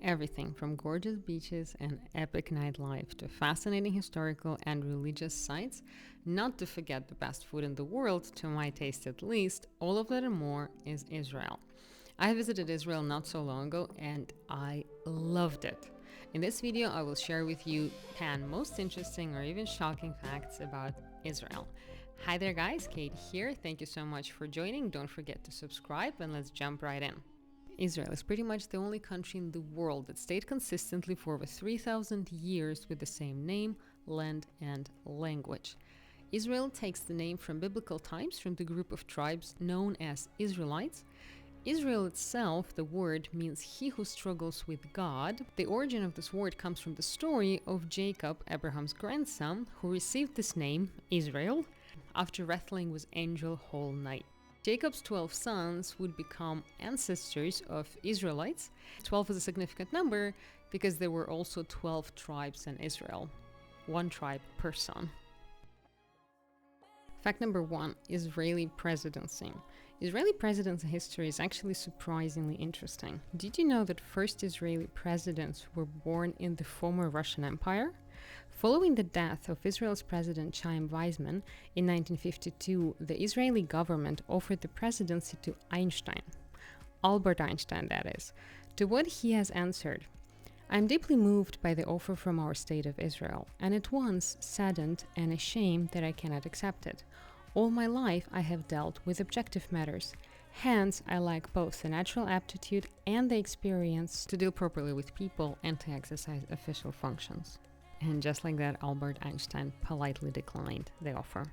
Everything from gorgeous beaches and epic nightlife to fascinating historical and religious sites, not to forget the best food in the world, to my taste at least, all of that and more is Israel. I visited Israel not so long ago and I loved it. In this video, I will share with you 10 most interesting or even shocking facts about Israel. Hi there guys, Kate here. Thank you so much for joining. Don't forget to subscribe and let's jump right in. Israel is pretty much the only country in the world that stayed consistently for over 3,000 years with the same name, land, and language. Israel takes the name from biblical times from the group of tribes known as Israelites. Israel itself, the word, means he who struggles with God. The origin of this word comes from the story of Jacob, Abraham's grandson, who received this name, Israel, after wrestling with angel whole night. Jacob's 12 sons would become ancestors of Israelites. 12 is a significant number because there were also 12 tribes in Israel, one tribe per son. Fact number 1, Israeli presidency. Israeli presidency history is actually surprisingly interesting. Did you know that first Israeli presidents were born in the former Russian Empire? Following the death of Israel's president Chaim Weizmann in 1952, the Israeli government offered the presidency to Einstein, Albert Einstein that is, to what he has answered. I'm deeply moved by the offer from our state of Israel, and at once saddened and ashamed that I cannot accept it. All my life I have dealt with objective matters. Hence, I lack both the natural aptitude and the experience to deal properly with people and to exercise official functions. And just like that, Albert Einstein politely declined the offer.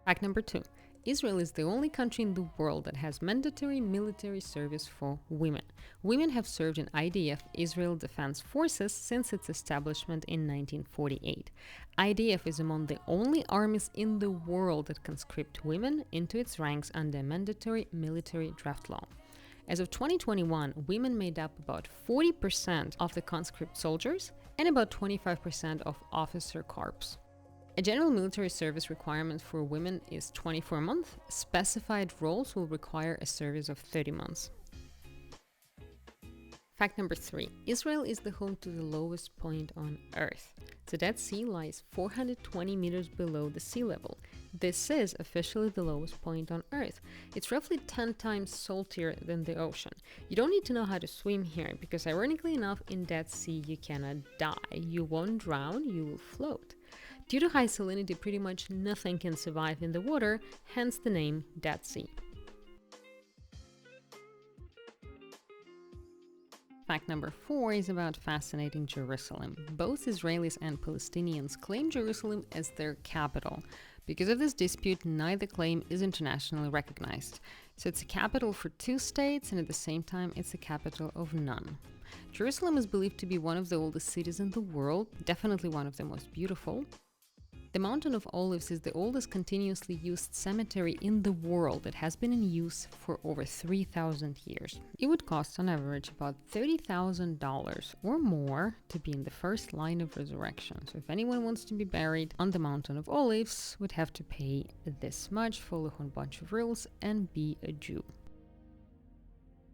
Fact number 2. Israel is the only country in the world that has mandatory military service for women. Women have served in IDF, Israel Defense Forces, since its establishment in 1948. IDF is among the only armies in the world that conscript women into its ranks under mandatory military draft law. As of 2021, women made up about 40% of the conscript soldiers and about 25% of officer corps. A general military service requirement for women is 24 months. Specified roles will require a service of 30 months. Fact number 3. Israel is the home to the lowest point on Earth. The Dead Sea lies 420 meters below the sea level. This is officially the lowest point on Earth. It's roughly 10 times saltier than the ocean. You don't need to know how to swim here because ironically enough, in Dead Sea you cannot die. You won't drown, you will float. Due to high salinity, pretty much nothing can survive in the water, hence the name Dead Sea. Fact number 4 is about fascinating Jerusalem. Both Israelis and Palestinians claim Jerusalem as their capital. Because of this dispute, neither claim is internationally recognized. So it's a capital for two states, and at the same time, it's a capital of none. Jerusalem is believed to be one of the oldest cities in the world, definitely one of the most beautiful. The Mountain of Olives is the oldest continuously used cemetery in the world that has been in use for over 3,000 years. It would cost on average about $30,000 or more to be in the first line of resurrection. So if anyone wants to be buried on the Mountain of Olives, would have to pay this much, follow a bunch of rules, and be a Jew.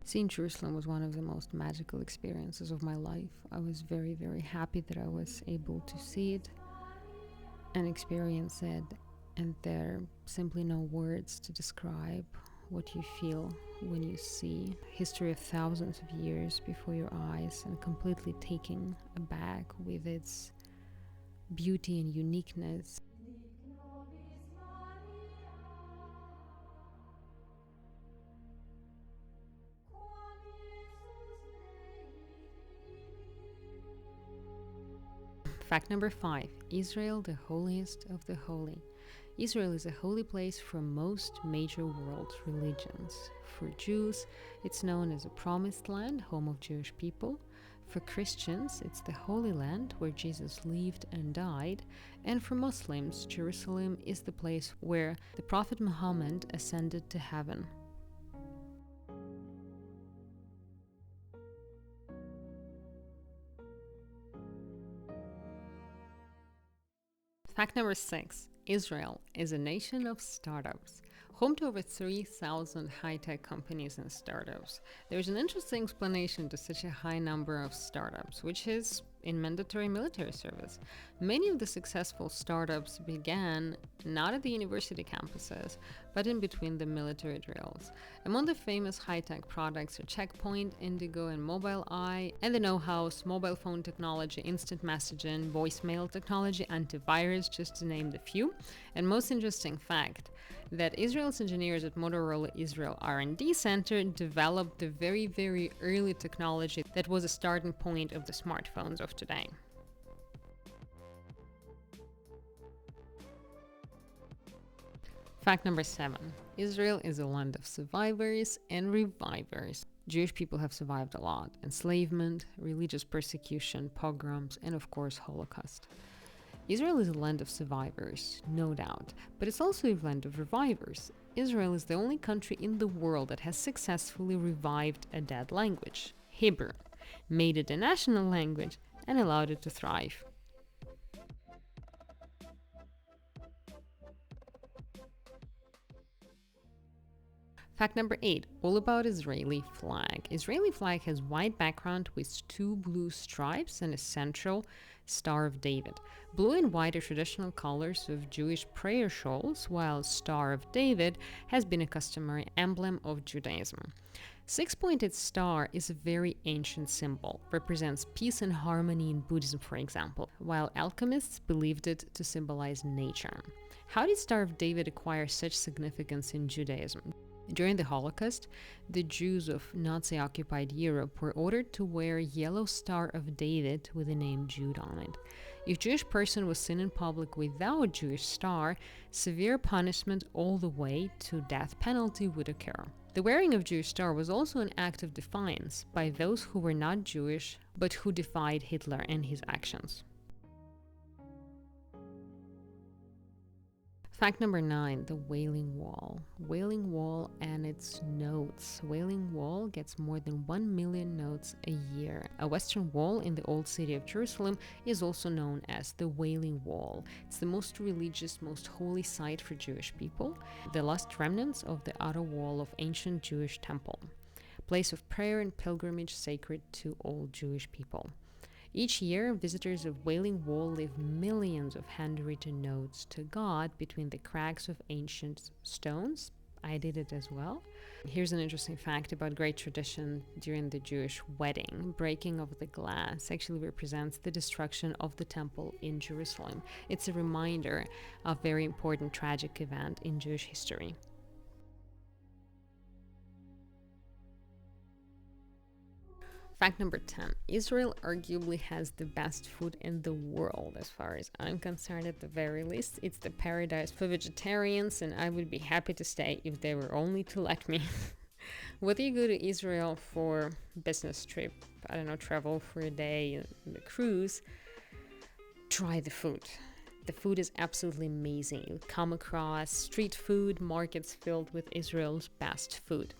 Seeing Jerusalem was one of the most magical experiences of my life. I was very, very happy that I was able to see it and experience it, and there are simply no words to describe what you feel when you see history of thousands of years before your eyes and completely taken aback with its beauty and uniqueness. Fact number 5. Israel, the holiest of the holy. Israel is a holy place for most major world religions. For Jews, it's known as a promised land, home of Jewish people. For Christians, it's the Holy Land where Jesus lived and died. And for Muslims, Jerusalem is the place where the Prophet Muhammad ascended to heaven. Fact number 6. Israel is a nation of startups. Home to over 3,000 high-tech companies and startups. There's an interesting explanation to such a high number of startups, which is in mandatory military service. Many of the successful startups began not at the university campuses, but in between the military drills. Among the famous high-tech products are Checkpoint, Indigo, and Mobileye, and the know-hows, mobile phone technology, instant messaging, voicemail technology, antivirus, just to name the few. And most interesting fact, that Israel's engineers at Motorola Israel R&D Center developed the very, very early technology that was a starting point of the smartphones of today. Fact number 7. Israel is a land of survivors and revivers. Jewish people have survived a lot: enslavement, religious persecution, pogroms, and of course Holocaust. Israel is a land of survivors, no doubt, but it's also a land of revivers. Israel is the only country in the world that has successfully revived a dead language, Hebrew, made it a national language, and allowed it to thrive. Fact number 8, all about Israeli flag. Israeli flag has white background with 2 blue stripes and a central Star of David. Blue and white are traditional colors of Jewish prayer shawls, while Star of David has been a customary emblem of Judaism. 6-pointed star is a very ancient symbol, represents peace and harmony in Buddhism, for example, while alchemists believed it to symbolize nature. How did Star of David acquire such significance in Judaism? During the Holocaust, the Jews of Nazi-occupied Europe were ordered to wear a yellow Star of David with the name Jude on it. If a Jewish person was seen in public without a Jewish star, severe punishment all the way to death penalty would occur. The wearing of Jewish star was also an act of defiance by those who were not Jewish, but who defied Hitler and his actions. Fact number 9, the Wailing Wall. Wailing Wall and its notes. Wailing Wall gets more than 1 million notes a year. A western wall in the old city of Jerusalem is also known as the Wailing Wall. It's the most religious, most holy site for Jewish people, the last remnants of the outer wall of ancient Jewish temple, place of prayer and pilgrimage sacred to all Jewish people. Each year, visitors of Wailing Wall leave millions of handwritten notes to God between the cracks of ancient stones. I did it as well. Here's an interesting fact about great tradition during the Jewish wedding. Breaking of the glass actually represents the destruction of the temple in Jerusalem. It's a reminder of a very important tragic event in Jewish history. Fact number 10. Israel arguably has the best food in the world, as far as I'm concerned at the very least. It's the paradise for vegetarians, and I would be happy to stay if they were only to let me. Whether you go to Israel for business trip, I don't know, travel for a day, the cruise, try the food. The food is absolutely amazing. You come across street food markets filled with Israel's best food.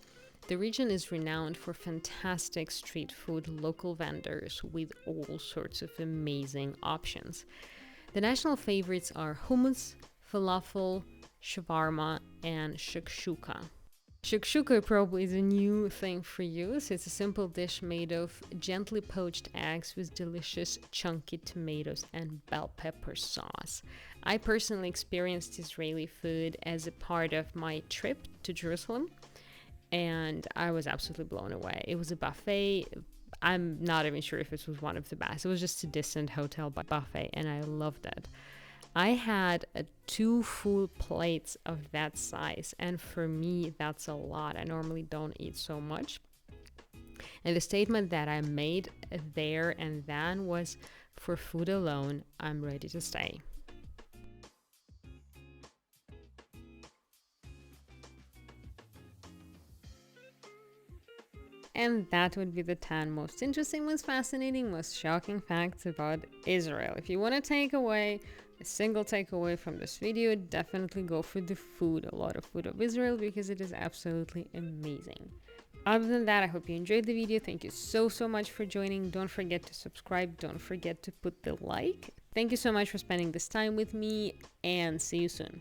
The region is renowned for fantastic street food, local vendors with all sorts of amazing options. The national favorites are hummus, falafel, shawarma, and shakshuka. Shakshuka probably is a new thing for you, so it's a simple dish made of gently poached eggs with delicious chunky tomatoes and bell pepper sauce. I personally experienced Israeli food as a part of my trip to Jerusalem, and I was absolutely blown away. It was a buffet. I'm not even sure if it was one of the best. It was just a decent hotel buffet, and I loved it. I had 2 full plates of that size, and for me, that's a lot. I normally don't eat so much. And the statement that I made there and then was, for food alone, I'm ready to stay. And that would be the 10 most interesting, most fascinating, most shocking facts about Israel. If you want to take away a single takeaway from this video, definitely go for the food, a lot of food of Israel, because it is absolutely amazing. Other than that, I hope you enjoyed the video. Thank you so much for joining. Don't forget to subscribe. Don't forget to put the like. Thank you so much for spending this time with me, and see you soon.